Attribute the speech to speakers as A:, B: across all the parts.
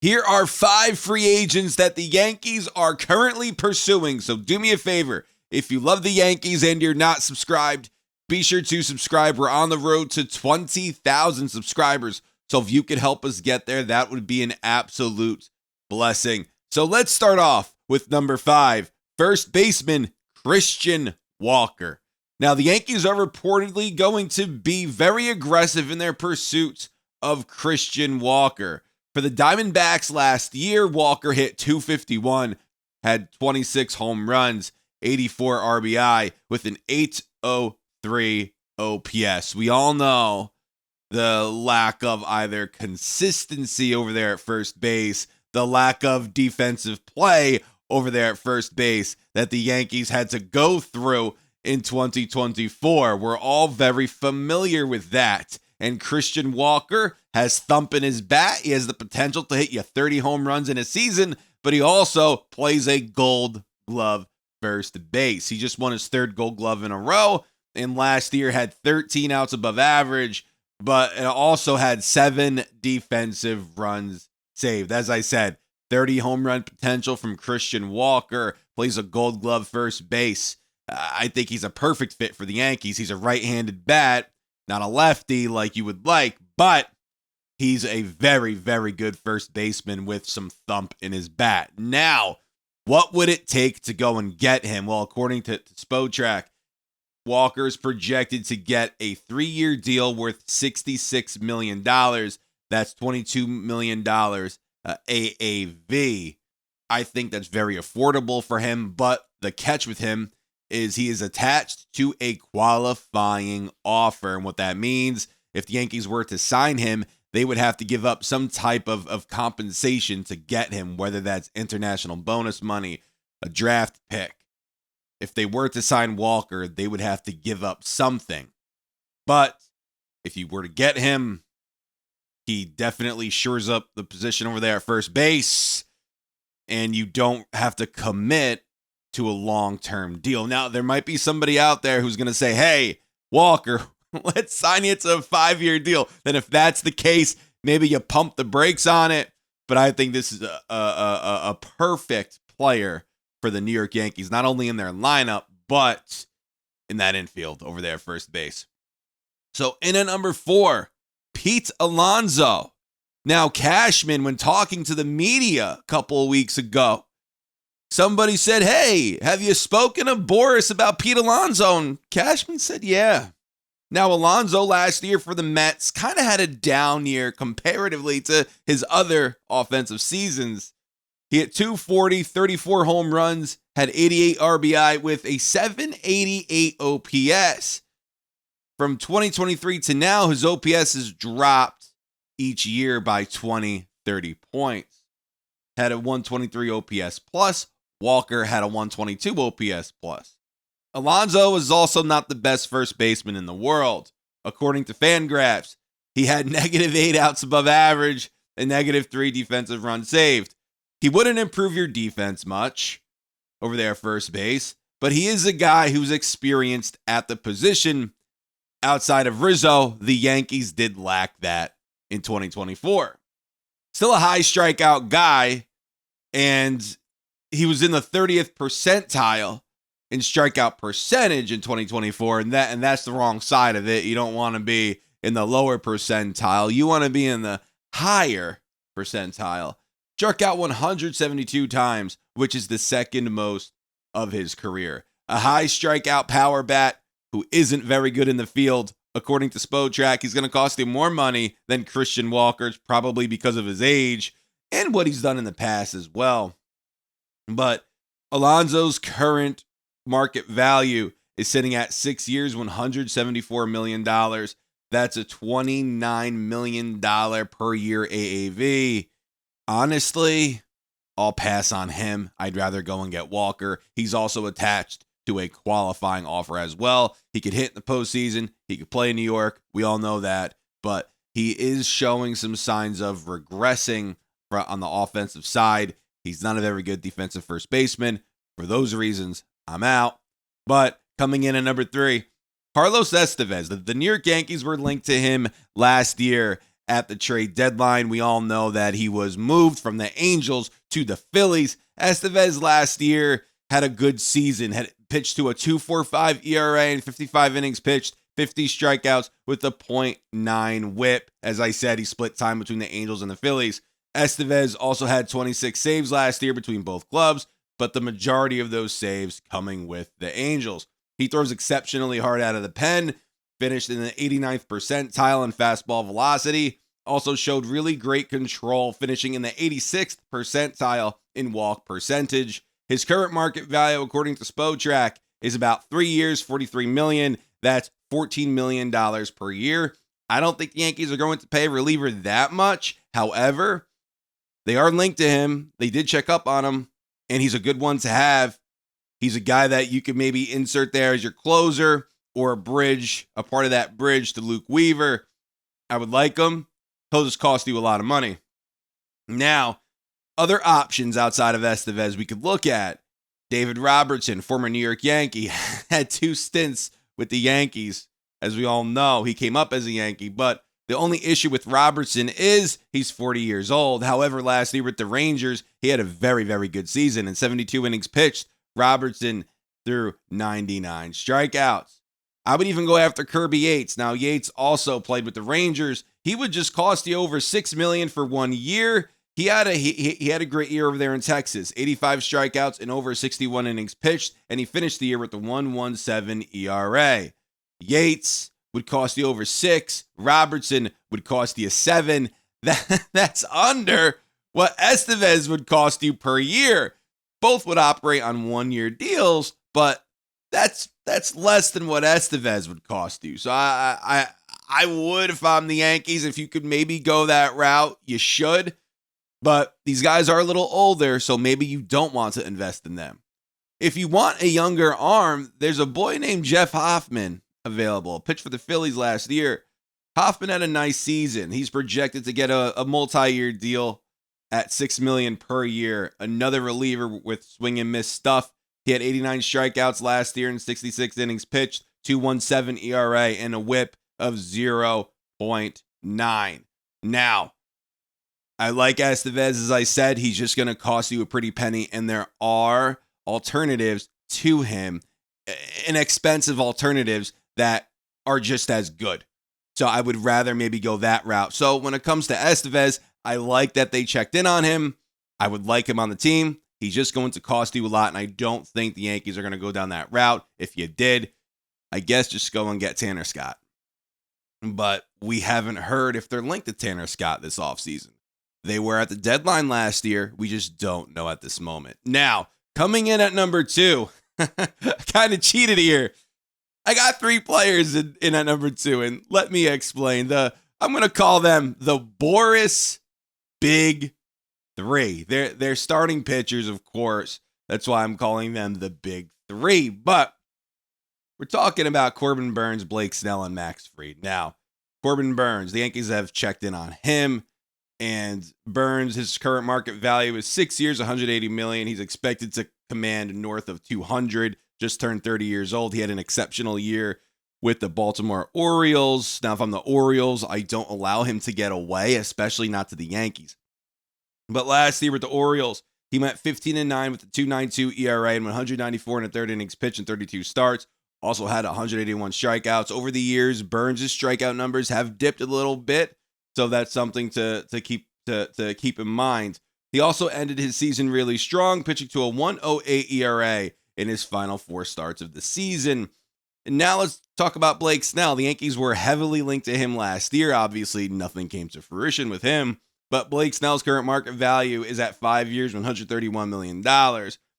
A: Here are 5 free agents that the Yankees are currently pursuing. So do me a favor. If you love the Yankees and you're not subscribed, be sure to subscribe. We're on the road to 20,000 subscribers. So if you could help us get there, that would be an absolute blessing. So let's start off with number 5, first baseman Christian Walker. Now, the Yankees are reportedly going to be very aggressive in their pursuit of Christian Walker. For the Diamondbacks last year, Walker hit .251, had 26 home runs, 84 RBI with an .803 OPS. We all know the lack of either consistency over there at first base, the lack of defensive play over there at first base that the Yankees had to go through in 2024. We're all very familiar with that. And Christian Walker has thump in his bat. He has the potential to hit you 30 home runs in a season, but he also plays a Gold Glove first base. He just won his 3rd Gold Glove in a row, and last year had 13 outs above average, but it also had 7 defensive runs saved. As I said, 30 home run potential from Christian Walker, plays a Gold Glove first base. I think he's a perfect fit for the Yankees. He's a right-handed bat, not a lefty like you would like, but he's a very, very good first baseman with some thump in his bat. Now, what would it take to go and get him? Well, according to Spotrac, Walker is projected to get a 3-year deal worth $66 million. That's $22 million AAV. I think that's very affordable for him, but the catch with him is he is attached to a qualifying offer. And what that means, if the Yankees were to sign him, they would have to give up some type of compensation to get him, whether that's international bonus money, a draft pick. If they were to sign Walker, they would have to give up something. But if you were to get him, he definitely shores up the position over there at first base, and you don't have to commit to a long-term deal. Now, there might be somebody out there who's going to say, hey, Walker, let's sign you to a 5-year deal. Then if that's the case, maybe you pump the brakes on it. But I think this is a perfect player for the New York Yankees, not only in their lineup, but in that infield over there at first base. So in at number 4, Pete Alonso. Now, Cashman, when talking to the media a couple of weeks ago, somebody said, hey, have you spoken to Boris about Pete Alonso? And Cashman said, yeah. Now, Alonso last year for the Mets kind of had a down year comparatively to his other offensive seasons. He hit .240, 34 home runs, had 88 RBI with a .788 OPS. From 2023 to now, his OPS has dropped each year by 20, 30 points. Had a 123 OPS plus. Walker had a 122 OPS plus. Alonso is also not the best first baseman in the world. According to Fangraphs, he had -8 outs above average and -3 defensive runs saved. He wouldn't improve your defense much over there at first base, but he is a guy who's experienced at the position. Outside of Rizzo, the Yankees did lack that in 2024. Still a high strikeout guy, and he was in the 30th percentile in strikeout percentage in 2024, and that's the wrong side of it. You don't want to be in the lower percentile. You want to be in the higher percentile. Struck out 172 times, which is the second most of his career. A high strikeout power bat who isn't very good in the field. According to Spotrac, he's going to cost him more money than Christian Walker, probably because of his age and what he's done in the past as well. But Alonso's current market value is sitting at 6 years, $174 million. That's a $29 million per year AAV. Honestly, I'll pass on him. I'd rather go and get Walker. He's also attached to a qualifying offer as well. He could hit in the postseason. He could play in New York. We all know that. But he is showing some signs of regressing on the offensive side. He's not a very good defensive first baseman. For those reasons, I'm out. But coming in at number 3, Carlos Estevez. The New York Yankees were linked to him last year at the trade deadline. We all know that he was moved from the Angels to the Phillies. Estevez last year had a good season, had pitched to a 2.45 ERA and 55 innings pitched, 50 strikeouts with a .9 whip. As I said, he split time between the Angels and the Phillies. Estevez also had 26 saves last year between both clubs, but the majority of those saves coming with the Angels. He throws exceptionally hard out of the pen, finished in the 89th percentile in fastball velocity, also showed really great control, finishing in the 86th percentile in walk percentage. His current market value, according to Spotrac, is about 3 years, $43 million. That's $14 million per year. I don't think the Yankees are going to pay a reliever that much. However, they are linked to him. They did check up on him, and he's a good one to have. He's a guy that you could maybe insert there as your closer or a bridge, a part of that bridge to Luke Weaver. I would like him. He'll just cost you a lot of money. Now, other options outside of Estevez we could look at. David Robertson, former New York Yankee, had 2 stints with the Yankees. As we all know, he came up as a Yankee, but the only issue with Robertson is he's 40 years old. However, last year with the Rangers, he had a very, very good season. In 72 innings pitched, Robertson threw 99 strikeouts. I would even go after Kirby Yates. Now, Yates also played with the Rangers. He would just cost you over $6 million for 1 year. He had a great year over there in Texas. 85 strikeouts and over 61 innings pitched, and he finished the year with the 1.17 ERA. Yates would cost you over 6. Robertson would cost you 7. That's under what Estevez would cost you per year. Both would operate on 1-year deals, but that's less than what Estevez would cost you. So I would, if I'm the Yankees, if you could maybe go that route, you should. But these guys are a little older, so maybe you don't want to invest in them. If you want a younger arm, there's a boy named Jeff Hoffman available. Pitched for the Phillies last year. Hoffman had a nice season. He's projected to get a multi-year deal at $6 million per year. Another reliever with swing and miss stuff. He had 89 strikeouts last year and 66 innings pitched, 2.17 ERA, and a whip of 0.9. Now, I like Estevez. As I said, he's just going to cost you a pretty penny, and there are alternatives to him, inexpensive alternatives that are just as good. So I would rather maybe go that route. So when it comes to Estevez, I like that they checked in on him. I would like him on the team. He's just going to cost you a lot, and I don't think the Yankees are going to go down that route. If you did, I guess just go and get Tanner Scott. But we haven't heard if they're linked to Tanner Scott this offseason. They were at the deadline last year. We just don't know at this moment. Now, coming in at number 2, I kind of cheated here. I got 3 players in at number 2, and let me explain. I'm going to call them the Boris Big 3. They're starting pitchers, of course. That's why I'm calling them the Big 3. But we're talking about Corbin Burnes, Blake Snell, and Max Fried. Now, Corbin Burnes, the Yankees have checked in on him. And Burnes, his current market value is 6 years, $180 million. He's expected to command north of 200. Just turned 30 years old. He had an exceptional year with the Baltimore Orioles. Now, if I'm the Orioles, I don't allow him to get away, especially not to the Yankees. But last year with the Orioles, he went 15-9 with a 2.92 ERA and 194 and a third innings pitched and 32 starts. Also had 181 strikeouts. Over the years, Burnes' strikeout numbers have dipped a little bit. So that's something to keep in mind. He also ended his season really strong, pitching to a 1.08 ERA in his final 4 starts of the season. And now let's talk about Blake Snell. The Yankees were heavily linked to him last year. Obviously, nothing came to fruition with him. But Blake Snell's current market value is at 5 years, $131 million.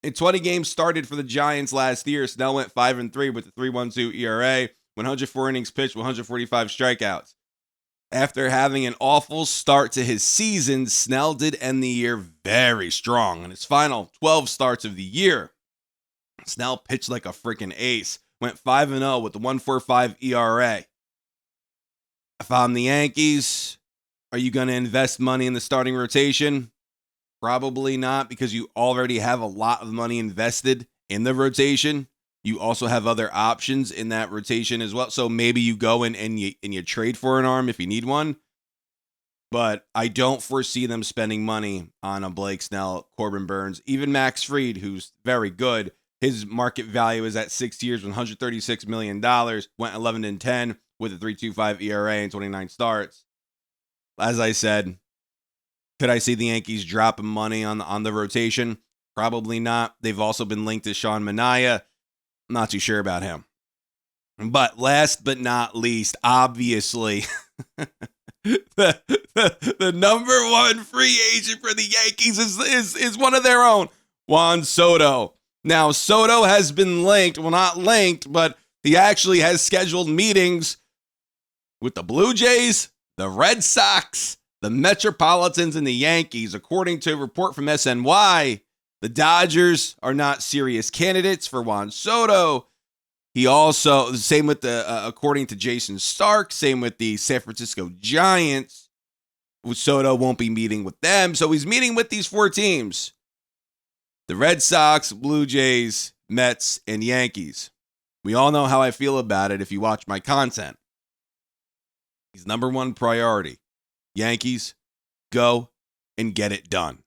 A: In 20 games started for the Giants last year, Snell went 5-3 with a 3.12 ERA, 104 innings pitched, 145 strikeouts. After having an awful start to his season, Snell did end the year very strong in his final 12 starts of the year. Snell pitched like a freaking ace, went 5-0 with a 1.45 ERA. If I'm the Yankees, are you going to invest money in the starting rotation? Probably not, because you already have a lot of money invested in the rotation. You also have other options in that rotation as well. So maybe you go in and you trade for an arm if you need one. but I don't foresee them spending money on a Blake Snell, Corbin Burns, even Max Fried, who's very good. His market value is at 6 years, $136 million, went 11-10 with a 3.25 ERA and 29 starts. As I said, could I see the Yankees dropping money on the rotation? Probably not. They've also been linked to Sean Manaea. I'm not too sure about him. But last but not least, obviously, the number one free agent for the Yankees is one of their own, Juan Soto. Now, Soto has been linked, well, not linked, but he actually has scheduled meetings with the Blue Jays, the Red Sox, the Metropolitans, and the Yankees. According to a report from SNY, the Dodgers are not serious candidates for Juan Soto. He also, same with according to Jason Stark, same with the San Francisco Giants. Soto won't be meeting with them. So he's meeting with these 4 teams: the Red Sox, Blue Jays, Mets, and Yankees. We all know how I feel about it if you watch my content. He's number one priority. Yankees, go and get it done.